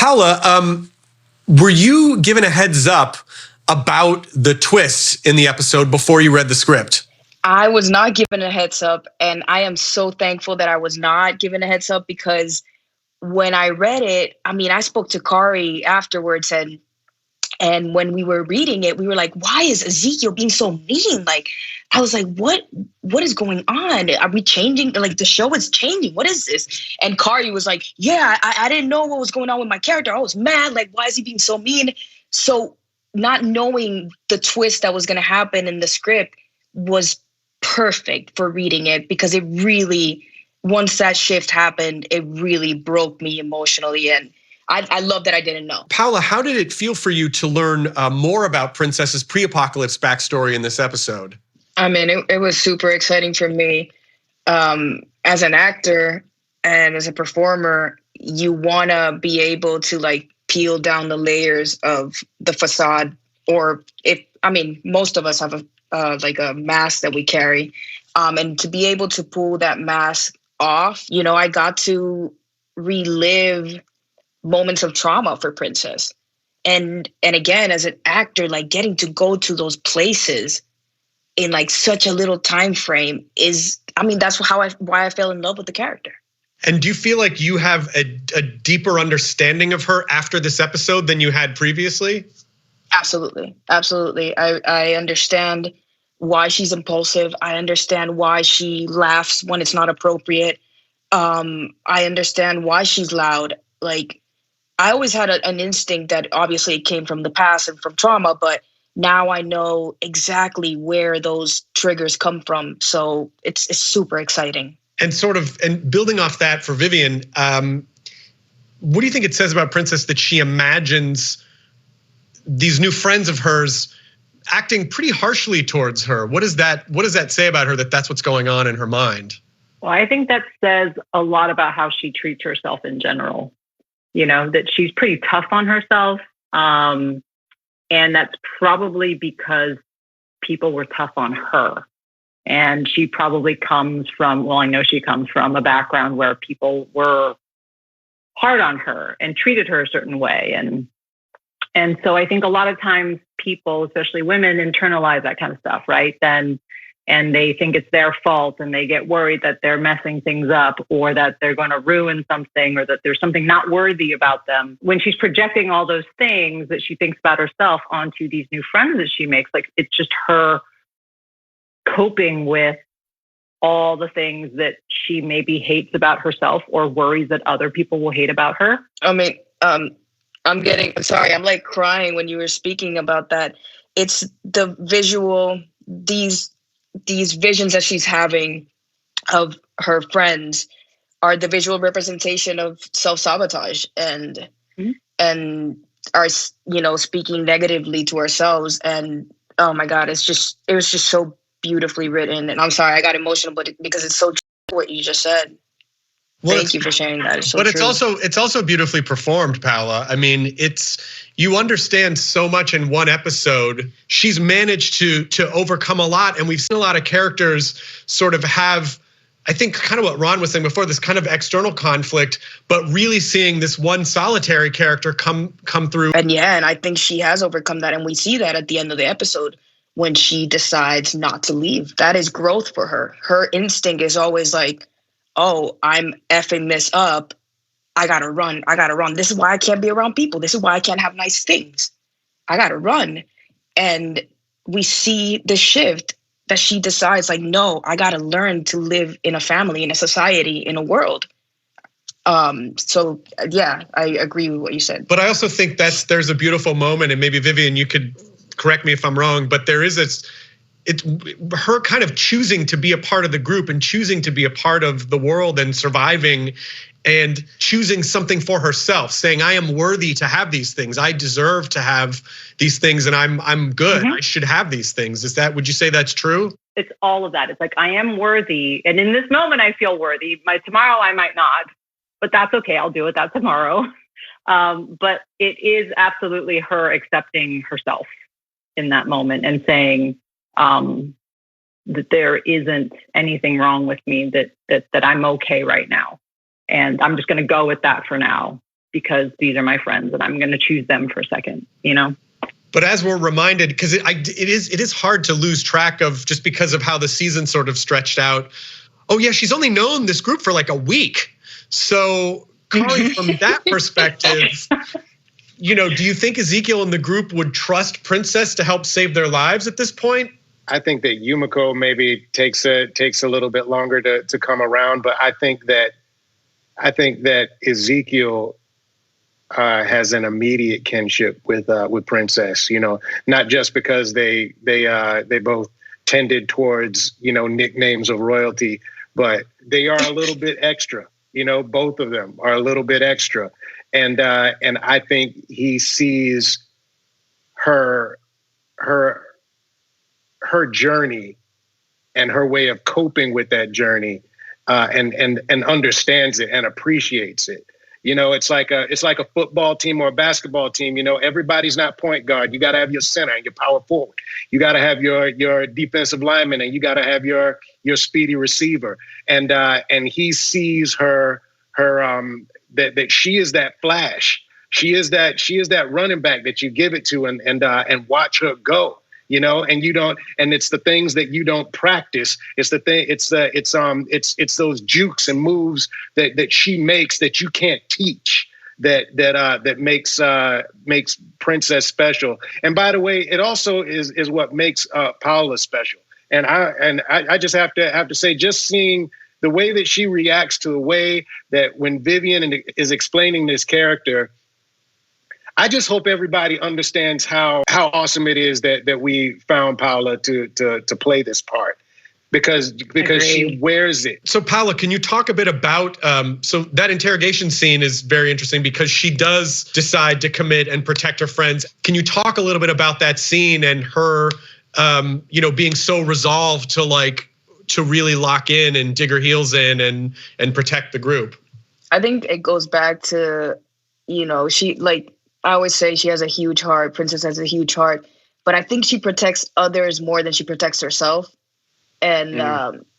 Paola, were you given a heads up about the twist in the episode before you read the script? I was not given a heads up, and I am so thankful that I was not given a heads up, because when I read it, I mean, I spoke to Khary afterwards, and when we were reading it, we were like, why is Ezekiel being so mean? Like, I was like, what is going on? Are we changing? Like, the show is changing. What is this? And Khary was like, yeah, I didn't know what was going on with my character. I was mad. Like, why is he being so mean? So not knowing the twist that was going to happen in the script was perfect for reading it, because it really, once that shift happened, it really broke me emotionally. And I love that I didn't know. Paola, how did it feel for you to learn more about Princess's pre-apocalypse backstory in this episode? I mean, it was super exciting for me. As an actor and as a performer, you want to be able to like peel down the layers of the facade, or most of us have a mask that we carry, and to be able to pull that mask off, I got to relive moments of trauma for Princess. And again, as an actor, like getting to go to those places in like such a little time frame that's why I fell in love with the character. And do you feel like you have a deeper understanding of her after this episode than you had previously? Absolutely. Absolutely. I understand why she's impulsive. I understand why she laughs when it's not appropriate. I understand why she's loud. Like, I always had an instinct that obviously it came from the past and from trauma, but now I know exactly where those triggers come from. So it's super exciting. And building off that for Vivian, what do you think it says about Princess that she imagines these new friends of hers acting pretty harshly towards her? What does that say about her, that's what's going on in her mind? Well, I think that says a lot about how she treats herself in general. That she's pretty tough on herself. And that's probably because people were tough on her. And she probably comes from, I know she comes from a background where people were hard on her and treated her a certain way. And so I think a lot of times people, especially women, internalize that kind of stuff, right? And they think it's their fault, and they get worried that they're messing things up, or that they're going to ruin something, or that there's something not worthy about them. When she's projecting all those things that she thinks about herself onto these new friends that she makes, like, it's just her coping with all the things that she maybe hates about herself or worries that other people will hate about her. I mean, I'm like crying when you were speaking about that. It's the visual, these visions that she's having of her friends are the visual representation of self-sabotage and are, speaking negatively to ourselves. And oh my God, it was just so beautifully written. And I'm sorry, I got emotional, but because it's so true what you just said. Thank you for sharing that. It's so true. It's also beautifully performed, Paola. I mean, you understand so much in one episode. She's managed to overcome a lot, and we've seen a lot of characters sort of have, I think, kind of what Ron was saying before, this kind of external conflict, but really seeing this one solitary character come through. And I think she has overcome that, and we see that at the end of the episode when she decides not to leave. That is growth for her. Her instinct is always like, oh, I'm effing this up. I gotta run. This is why I can't be around people. This is why I can't have nice things. I gotta run. And we see the shift that she decides, like, no, I gotta learn to live in a family, in a society, in a world. So yeah, I agree with what you said. But I also think there's a beautiful moment, and maybe Vivian, you could correct me if I'm wrong, but there is it's her kind of choosing to be a part of the group and choosing to be a part of the world and surviving and choosing something for herself, saying, I am worthy to have these things. I deserve to have these things, and I'm good. I should have these things. Would you say that's true? It's all of that. It's like, I am worthy. And in this moment, I feel worthy. Tomorrow, I might not, but that's okay. I'll deal with that tomorrow. But it is absolutely her accepting herself in that moment and saying that there isn't anything wrong with me, that I'm okay right now. And I'm just going to go with that for now. because these are my friends and I'm going to choose them for second, you know? But as we're reminded, because it is hard to lose track of, just because of how the season sort of stretched out. Oh yeah, she's only known this group for like a week. So Khary, from that perspective, you know, do you think Ezekiel and the group would trust Princess to help save their lives at this point? I think that Yumiko maybe takes a little bit longer to come around, but I think that Ezekiel has an immediate kinship with Princess. You know, not just because they both tended towards, you know, nicknames of royalty, but they are a little bit extra. You know, both of them are a little bit extra, and I think he sees her journey and her way of coping with that journey, and understands it and appreciates it. You know, it's like a football team or a basketball team. You know, everybody's not point guard. You got to have your center and your power forward. You got to have your defensive lineman, and you got to have your speedy receiver. And he sees her that she is that flash. She is that running back that you give it to and watch her go. You know, and you don't, and it's the things that you don't practice. It's those jukes and moves that she makes that you can't teach, that makes Princess special. And by the way, it also is what makes Paola special. And I just have to say, just seeing the way that she reacts to the way that when Vivian is explaining this character, I just hope everybody understands how awesome it is that we found Paola to play this part, because she wears it. So Paola, can you talk a bit about, so that interrogation scene is very interesting because she does decide to commit and protect her friends. Can you talk a little bit about that scene and her, you know, being so resolved to really lock in and dig her heels in and protect the group? I think it goes back to, you know, I always say she has a huge heart. Princess has a huge heart, but I think she protects others more than she protects herself. And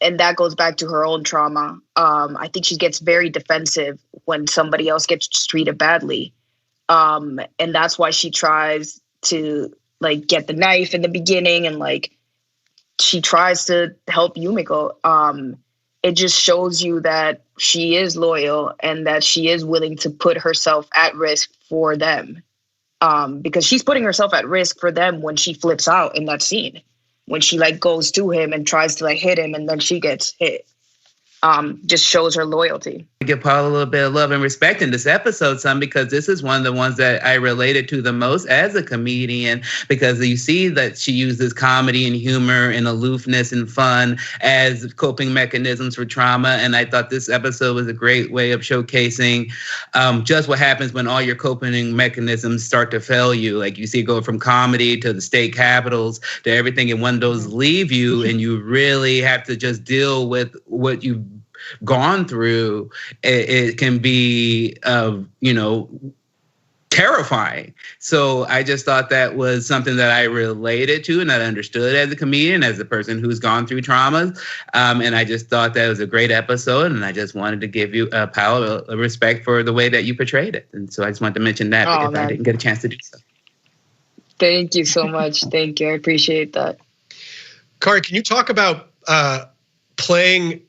that goes back to her own trauma. I think she gets very defensive when somebody else gets treated badly. And that's why she tries to get the knife in the beginning, and she tries to help Yumiko. It just shows you that she is loyal and that she is willing to put herself at risk for them. Because she's putting herself at risk for them when she flips out in that scene, when she goes to him and tries to hit him and then she gets hit. Just shows her loyalty. I give Paula a little bit of love and respect in this episode, because this is one of the ones that I related to the most as a comedian, because you see that she uses comedy and humor and aloofness and fun as coping mechanisms for trauma. And I thought this episode was a great way of showcasing just what happens when all your coping mechanisms start to fail you. You see it go from comedy to the state capitals to everything, and when those leave you and you really have to just deal with what you've gone through, it can be, terrifying. So I just thought that was something that I related to and that I understood as a comedian, as a person who's gone through traumas. And I just thought that was a great episode. And I just wanted to give you, Paola, a respect for the way that you portrayed it. And so I just wanted to mention that because I didn't get a chance to do so. Thank you so much. Thank you. I appreciate that. Khary, can you talk about playing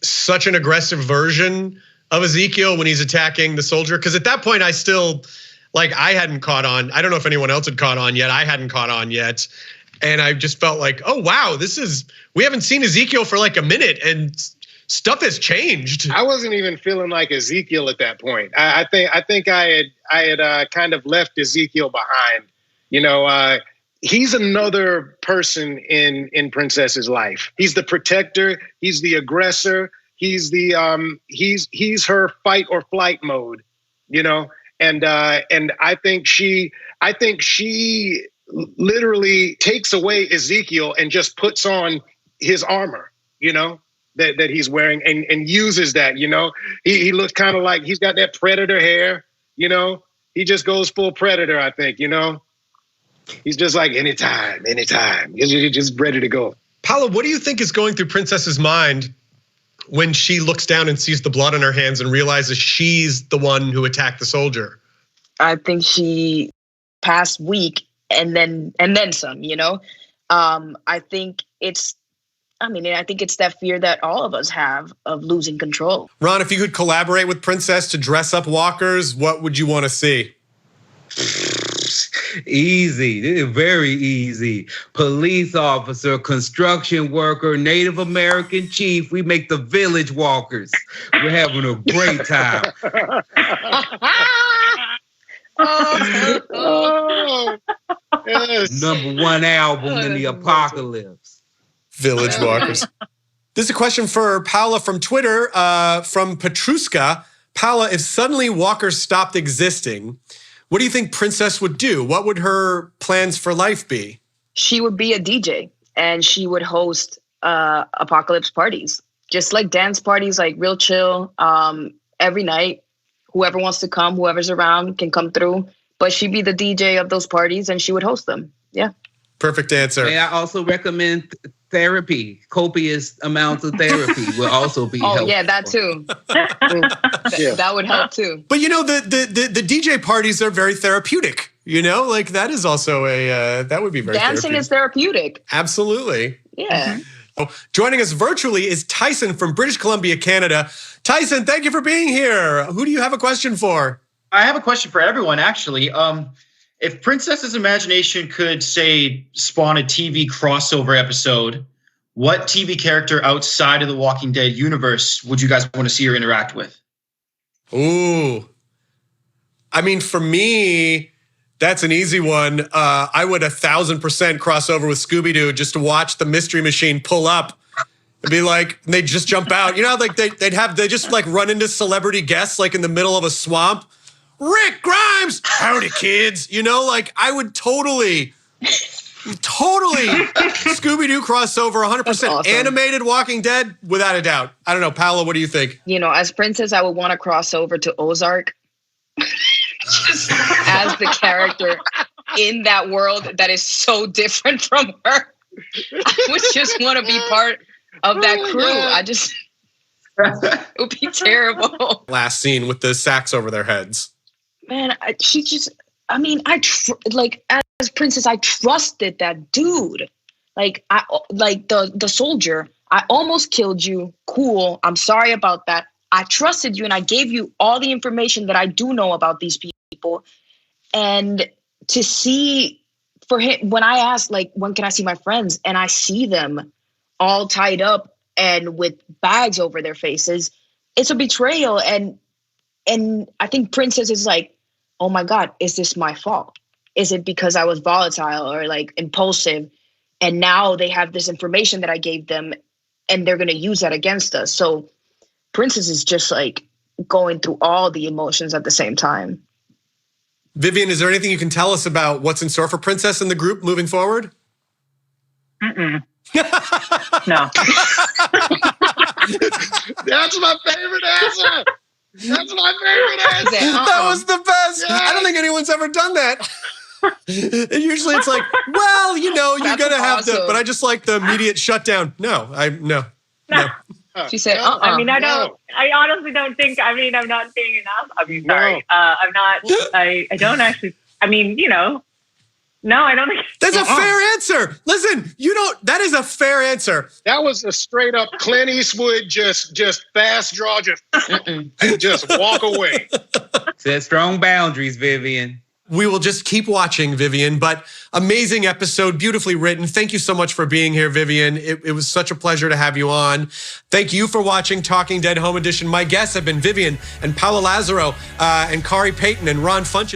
such an aggressive version of Ezekiel when he's attacking the soldier? Because at that point, I still, I hadn't caught on. I don't know if anyone else had caught on yet. I hadn't caught on yet. And I just felt oh, wow, we haven't seen Ezekiel for a minute and stuff has changed. I wasn't even feeling like Ezekiel at that point. I think I had kind of left Ezekiel behind. He's another person in Princess's life. He's the protector. He's the aggressor. He's he's her fight or flight mode, And I think she literally takes away Ezekiel and just puts on his armor, that he's wearing and uses that. He looks kind of like he's got that predator hair. He just goes full predator. I think. He's just anytime. He's just ready to go. Paola, what do you think is going through Princess's mind when she looks down and sees the blood on her hands and realizes she's the one who attacked the soldier? I think she passed weak and then some, you know? I think it's that fear that all of us have of losing control. Ron, if you could collaborate with Princess to dress up walkers, what would you want to see? Easy, very easy. Police officer, construction worker, Native American chief. We make the village walkers. We're having a great time. Oh, yes. #1 album in the apocalypse. Village walkers. This is a question for Paola from Twitter, from Petruska. Paola, if suddenly walkers stopped existing, what do you think Princess would do? What would her plans for life be? She would be a DJ and she would host apocalypse parties, just like dance parties, like real chill, every night. Whoever wants to come, whoever's around can come through. But she'd be the DJ of those parties and she would host them. Yeah. Perfect answer. May I also recommend therapy? Copious amounts of therapy will also be helpful. Oh, yeah, that too. That would help too. But you know, the DJ parties are very therapeutic. You know, like that is also that would be very Dancing is therapeutic. Absolutely. Yeah. Joining us virtually is Tyson from British Columbia, Canada. Tyson, thank you for being here. Who do you have a question for? I have a question for everyone, actually. If Princess's imagination could, say, spawn a TV crossover episode, what TV character outside of the Walking Dead universe would you guys want to see her interact with? Ooh. I mean, for me, that's an easy one. I would 1,000% cross over with Scooby-Doo just to watch the Mystery Machine pull up and be like, they'd just jump out. You know, like they just like run into celebrity guests like in the middle of a swamp. Rick Grimes, howdy kids. You know, like I would totally Scooby-Doo crossover, 100%. Awesome. Animated Walking Dead, without a doubt. I don't know, Paola, what do you think? You know, as Princess, I would want to cross over to Ozark. Just as the character in that world that is so different from her. I would just want to be part of that crew. It would be terrible. Last scene with the sacks over their heads. Man, as Princess, I trusted that dude. Like the soldier. I almost killed you. Cool. I'm sorry about that. I trusted you and I gave you all the information that I do know about these people. And to see for him, when I asked, like, when can I see my friends? And I see them all tied up and with bags over their faces, it's a betrayal. And I think Princess is like, oh my God, is this my fault? Is it because I was volatile or like impulsive? And now they have this information that I gave them and they're going to use that against us. So Princess is just like going through all the emotions at the same time. Vivian, is there anything you can tell us about what's in store for Princess and the group moving forward? Mm-mm. No. That's my favorite answer. That's my favorite answer. That was the best. Yes. I don't think anyone's ever done that. Usually it's like, well, you know, you're going to have to, but I just like the immediate shutdown. No. She said, I mean, I honestly don't think, I'm not saying enough. Sorry. I'm not, I don't actually, no, I don't think. That's a fair answer. Listen, that is a fair answer. That was a straight up Clint Eastwood, just fast draw, and just walk away. Set strong boundaries, Vivian. We will just keep watching, Vivian, but amazing episode, beautifully written. Thank you so much for being here, Vivian. It was such a pleasure to have you on. Thank you for watching Talking Dead Home Edition. My guests have been Vivian and Paola Lázaro and Khary, Payton, and Ron Funches.